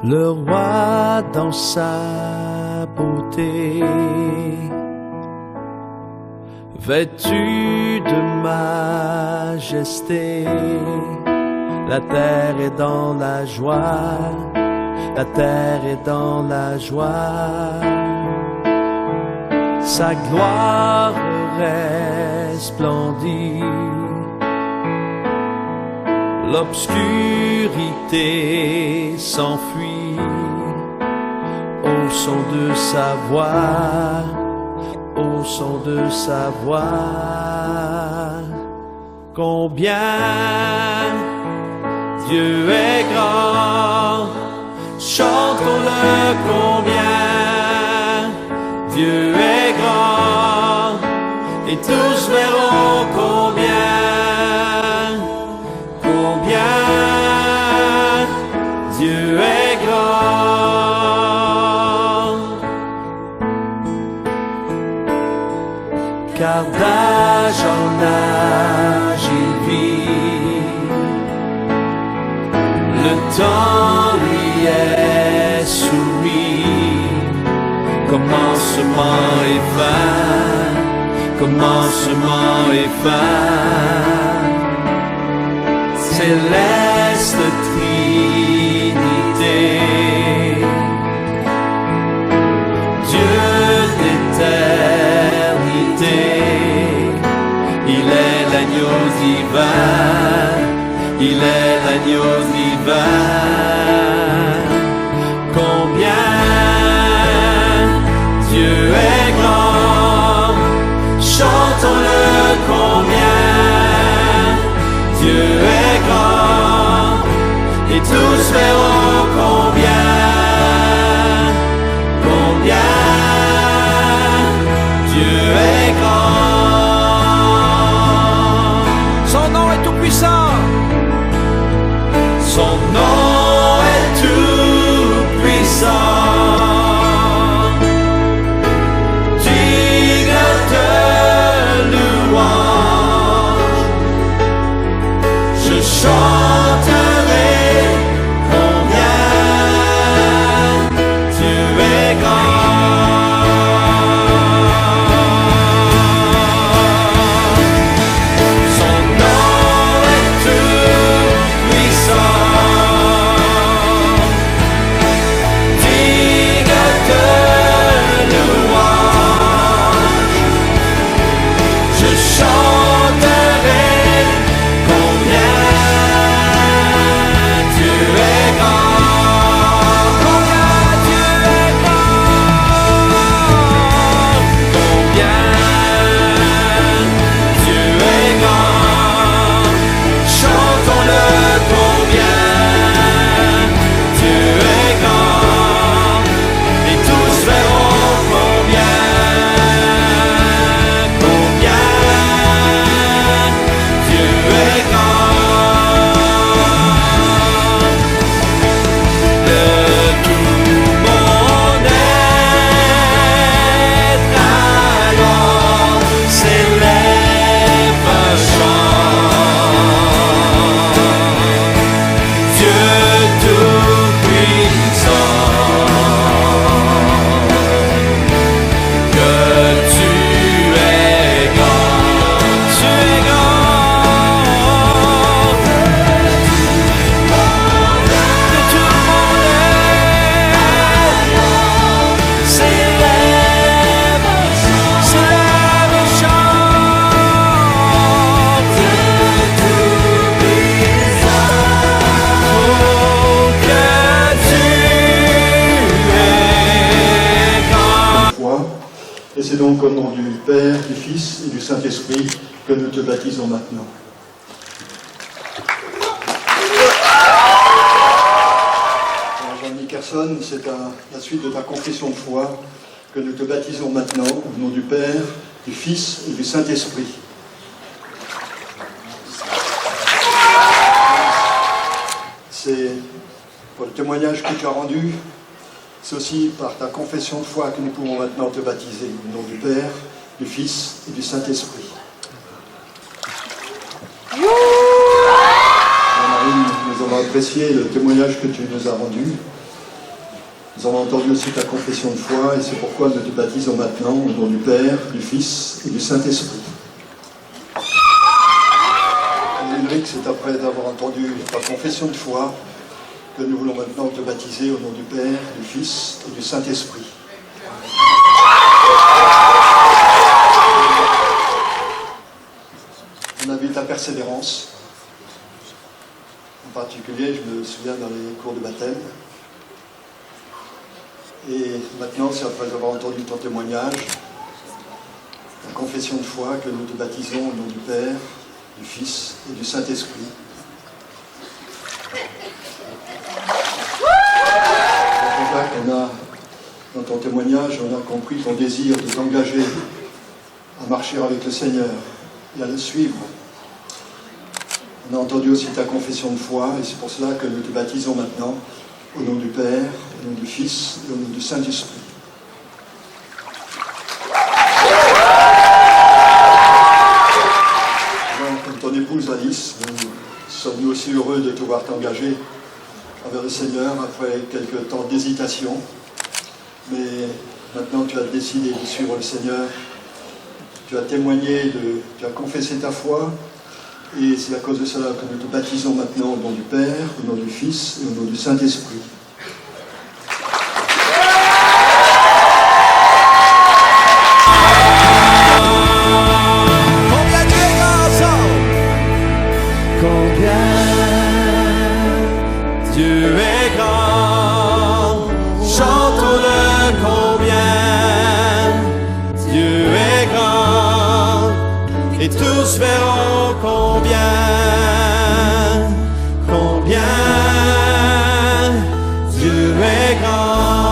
le roi dans sa beauté, vêtu de majesté. La terre est dans la joie, la terre est dans la joie. Sa gloire resplendit, l'obscurité s'enfuit au son de sa voix, au son de sa voix. Combien Dieu est grand, chantons-le combien Dieu est grand, et tous verront combien Dieu est grand. Car d'âge en âge il vit, le temps lui est soumis, commencement et fin, commencement et fin. Céleste Trinité, Dieu d'éternité, il est l'agneau divin, il est l'agneau divin. Combien Dieu est grand, chantons-le combien Dieu est grand, et tous verront combien Dieu est grand. Son nom est tout puissant, son nom est tout puissant. Chanterai combien Dieu est grand. Son nom est tout puissant, digne de louange. Je chanterai combien Dieu est grand, combien Dieu est grand, combien Dieu est grand. Chantons-le combien Dieu est grand, et tous verront combien Dieu est grand. Et c'est donc au nom du Père, du Fils et du Saint-Esprit que nous te baptisons maintenant. Jean Nickerson, c'est la suite de ta confession de foi que nous te baptisons maintenant au nom du Père, du Fils et du Saint-Esprit. C'est pour le témoignage que tu as rendu. C'est aussi par ta confession de foi que nous pouvons maintenant te baptiser, au nom du Père, du Fils et du Saint-Esprit. Marie, nous avons apprécié le témoignage que tu nous as rendu. Nous avons entendu aussi ta confession de foi et c'est pourquoi nous te baptisons maintenant au nom du Père, du Fils et du Saint-Esprit. Ulrich, c'est après avoir entendu ta confession de foi que nous voulons maintenant te baptiser au nom du Père, du Fils et du Saint-Esprit. On a vu ta persévérance. En particulier, je me souviens dans les cours de baptême. Et maintenant, c'est après avoir entendu ton témoignage, ta confession de foi, que nous te baptisons au nom du Père, du Fils et du Saint-Esprit. Dans ton témoignage, on a compris ton désir de t'engager à marcher avec le Seigneur et à le suivre. On a entendu aussi ta confession de foi et c'est pour cela que nous te baptisons maintenant au nom du Père, au nom du Fils et au nom du Saint-Esprit. Comme ton épouse Alice, nous sommes nous aussi heureux de te voir t'engager envers le Seigneur après quelques temps d'hésitation. Mais maintenant tu as décidé de suivre le Seigneur. Tu as témoigné, tu as confessé ta foi. Et c'est à cause de cela que nous te baptisons maintenant au nom du Père, au nom du Fils et au nom du Saint-Esprit. Combien Dieu est grand, combien Dieu est grand, chantons-le combien Dieu est grand, et tous verront combien Dieu est grand.